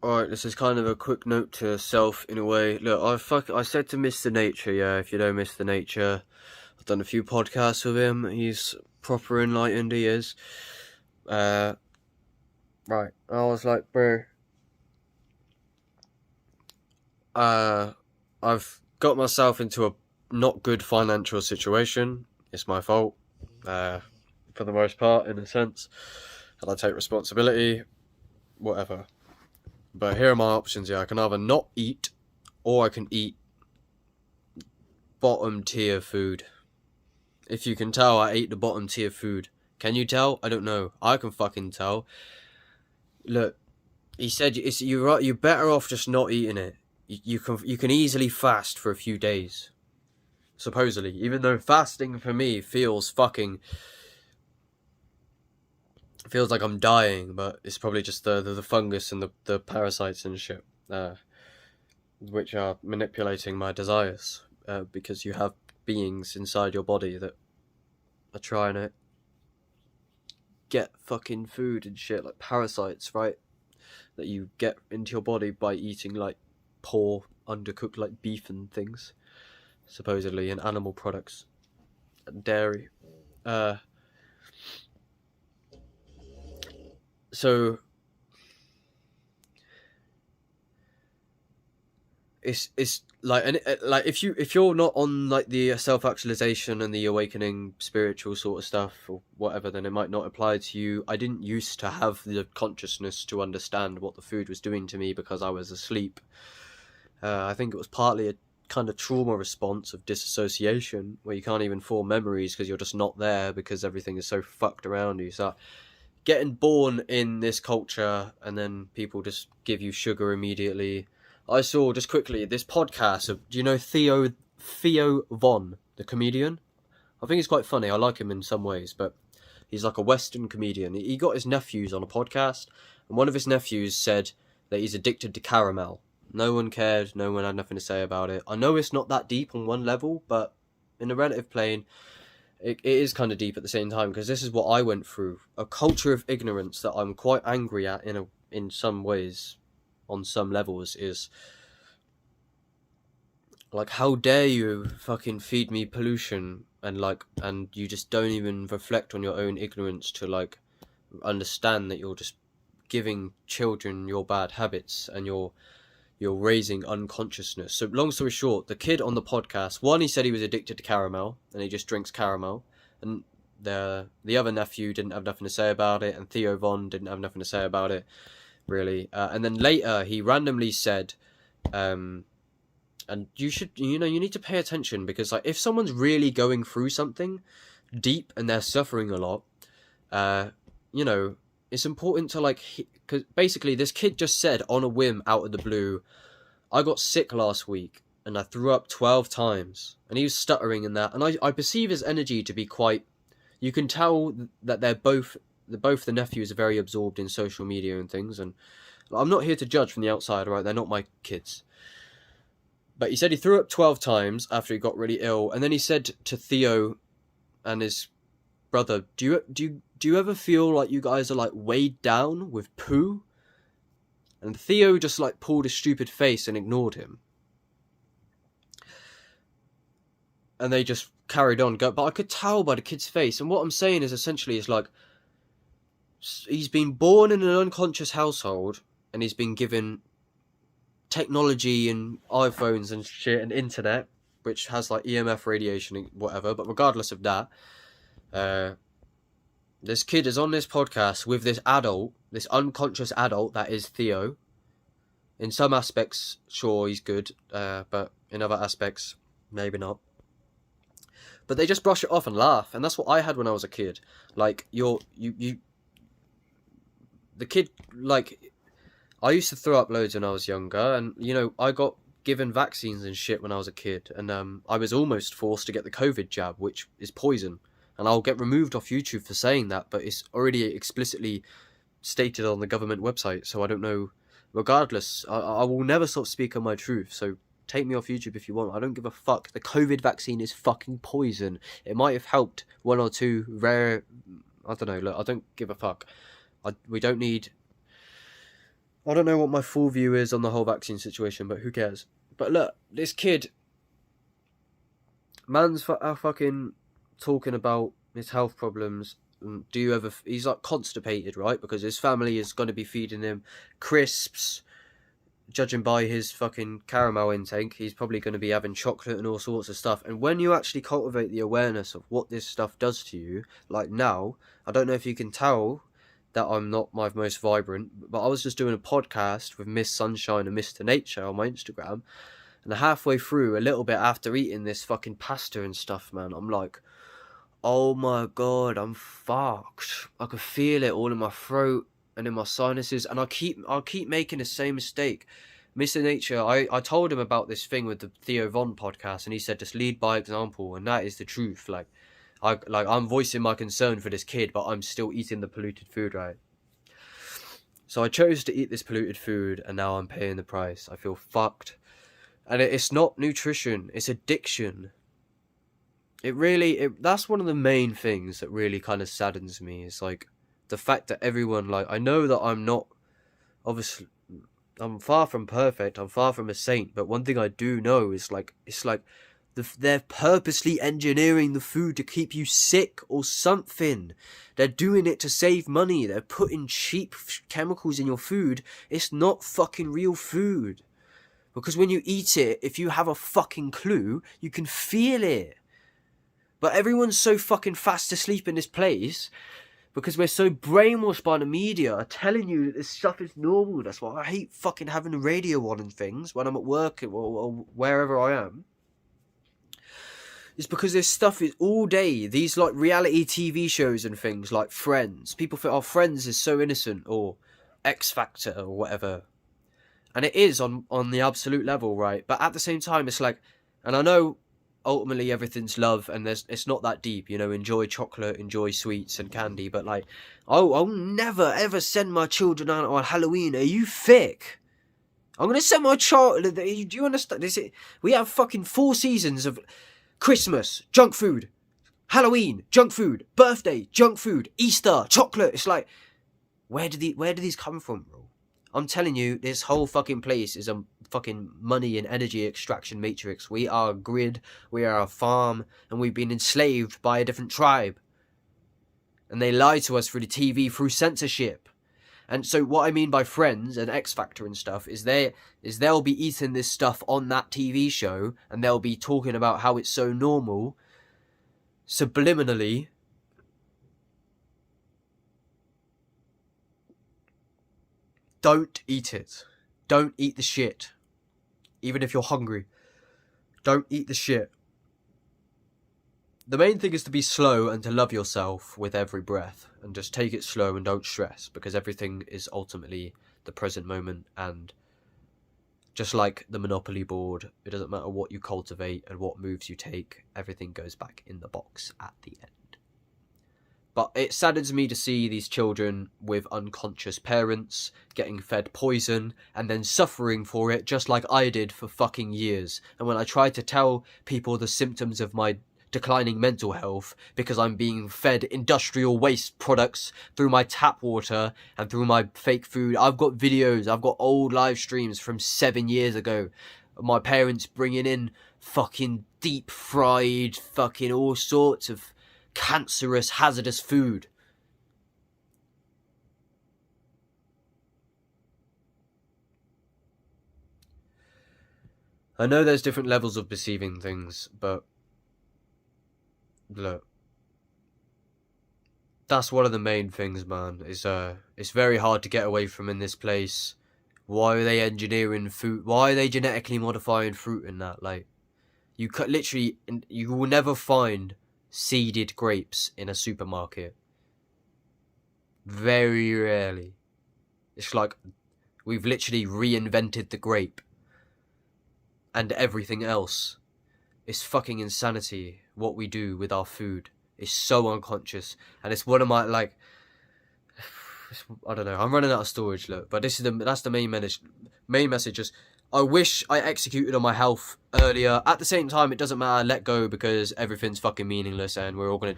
Alright, this is kind of a quick note to self in a way. Look, I said to Mr. Nature, yeah, if you know Mr. Nature, I've done a few podcasts with him. He's proper enlightened, he is. Right. I was like, bro, I've got myself into a not good financial situation. It's my fault, for the most part, in a sense. And I take responsibility, whatever. But here are my options, yeah. I can either not eat, or I can eat bottom tier food. If you can tell, I ate the bottom tier food. Can you tell? I don't know. I can fucking tell. Look, he said you're better off just not eating it. You can easily fast for a few days. Supposedly, even though fasting for me feels like I'm dying, but it's probably just the fungus and the parasites and shit, which are manipulating my desires, because you have beings inside your body that are trying to get fucking food and shit, like parasites, right? That you get into your body by eating like poor, undercooked like beef and things, supposedly, and animal products and dairy. So it's like, and like if you're not on like the self-actualization and the awakening spiritual sort of stuff or whatever, then it might not apply to you. I didn't used to have the consciousness to understand what the food was doing to me because I was asleep. I think it was partly a kind of trauma response of disassociation where you can't even form memories because you're just not there because everything is so fucked around you. So getting born in this culture and then people just give you sugar immediately. I saw, just quickly, this podcast of, do you know Theo Von, the comedian? I think he's quite funny. I like him in some ways, but he's like a Western comedian. He got his nephews on a podcast, and one of his nephews said that he's addicted to caramel. No one cared. No one had nothing to say about it. I know it's not that deep on one level, but in a relative plane, it is kind of deep at the same time, because this is what I went through. A culture of ignorance that I'm quite angry at in some ways, on some levels, is like, how dare you fucking feed me pollution, and you just don't even reflect on your own ignorance to like understand that you're just giving children your bad habits and you're raising unconsciousness. So long story short, the kid on the podcast, one, he said he was addicted to caramel and he just drinks caramel, and the other nephew didn't have nothing to say about it, and Theo Von didn't have nothing to say about it, really. And then later he randomly said, and you need to pay attention, because like if someone's really going through something deep and they're suffering a lot, it's important to like, because basically this kid just said on a whim out of the blue, I got sick last week and I threw up 12 times, and he was stuttering in that, and I perceive his energy to be quite, you can tell that both the nephews are very absorbed in social media and things, and I'm not here to judge from the outside, right? They're not my kids. But he said he threw up 12 times after he got really ill, and then he said to Theo and his brother, do you ever feel like you guys are like weighed down with poo? And Theo just like pulled a stupid face and ignored him. And they just carried on. But I could tell by the kid's face. And what I'm saying is essentially is like, he's been born in an unconscious household and he's been given technology and iPhones and shit and internet, which has like EMF radiation and whatever. But regardless of that, this kid is on this podcast with this adult, this unconscious adult that is Theo. In some aspects, sure, he's good, but in other aspects, maybe not. But they just brush it off and laugh, and that's what I had when I was a kid. Like, the kid, like, I used to throw up loads when I was younger, and, I got given vaccines and shit when I was a kid, and I was almost forced to get the COVID jab, which is poison. And I'll get removed off YouTube for saying that, but it's already explicitly stated on the government website, so I don't know. Regardless, I will never stop speaking my truth, so take me off YouTube if you want. I don't give a fuck. The COVID vaccine is fucking poison. It might have helped one or two rare... I don't know, look, I don't give a fuck. We don't need I don't know what my full view is on the whole vaccine situation, but who cares? But look, this kid, man's fucking talking about his health problems. He's like constipated, right? Because his family is going to be feeding him crisps. Judging by his fucking caramel intake, he's probably going to be having chocolate and all sorts of stuff. And when you actually cultivate the awareness of what this stuff does to you, like now, I don't know if you can tell that I'm not my most vibrant, but I was just doing a podcast with Miss Sunshine and Mr. Nature on my Instagram, and halfway through, a little bit after eating this fucking pasta and stuff, man, I'm like, oh my god, I'm fucked. I can feel it all in my throat and in my sinuses, and I keep making the same mistake. Mr. Nature, I told him about this thing with the Theo Von podcast, and he said just lead by example, and that is the truth. I'm voicing my concern for this kid, but I'm still eating the polluted food, right? So I chose to eat this polluted food, and now I'm paying the price. I feel fucked. And it's not nutrition, it's addiction. That's one of the main things that really kind of saddens me, is like the fact that everyone, like, I know that I'm not, obviously, I'm far from perfect, I'm far from a saint, but one thing I do know is like, it's like, they're purposely engineering the food to keep you sick or something. They're doing it to save money. They're putting cheap chemicals in your food. It's not fucking real food. Because when you eat it, if you have a fucking clue, you can feel it. But everyone's so fucking fast asleep in this place because we're so brainwashed by the media telling you that this stuff is normal. That's why I hate fucking having the radio on and things when I'm at work or wherever I am. It's because this stuff is all day. These like reality TV shows and things like Friends. People think, oh, Friends is so innocent, or X Factor or whatever. And it is on the absolute level, right? But at the same time, it's like, and I know ultimately everything's love and it's not that deep, you know, enjoy chocolate, enjoy sweets and candy, but like, I'll never ever send my children out on Halloween. Are you thick? I'm going to send my child, do you understand? We have fucking 4 seasons of Christmas, junk food, Halloween, junk food, birthday, junk food, Easter, chocolate. It's like, where do these come from, bro? I'm telling you, this whole fucking place is a fucking money and energy extraction matrix. We are a grid, we are a farm, and we've been enslaved by a different tribe. And they lie to us through the TV, through censorship. And so what I mean by Friends and X Factor and stuff is they'll be eating this stuff on that TV show, and they'll be talking about how it's so normal, subliminally. Don't eat it. Don't eat the shit. Even if you're hungry. Don't eat the shit. The main thing is to be slow and to love yourself with every breath. And just take it slow and don't stress. Because everything is ultimately the present moment. And just like the Monopoly board, it doesn't matter what you cultivate and what moves you take. Everything goes back in the box at the end. But it saddens me to see these children with unconscious parents getting fed poison and then suffering for it just like I did for fucking years. And when I tried to tell people the symptoms of my declining mental health because I'm being fed industrial waste products through my tap water and through my fake food, I've got videos, I've got old live streams from 7 years ago. My parents bringing in fucking deep fried fucking all sorts of cancerous, hazardous food. I know there's different levels of perceiving things, but look, that's one of the main things, man. It's very hard to get away from in this place. Why are they engineering food? Why are they genetically modifying fruit in that? Like, you will never find seeded grapes in a supermarket. Very rarely. It's like we've literally reinvented the grape and everything else. It's fucking insanity what we do with our food. It's so unconscious, and it's one of my, like, I don't know, I'm running out of storage, look, but that's the main message is, I wish I executed on my health earlier. At the same time, it doesn't matter, let go, because everything's fucking meaningless and we're all going to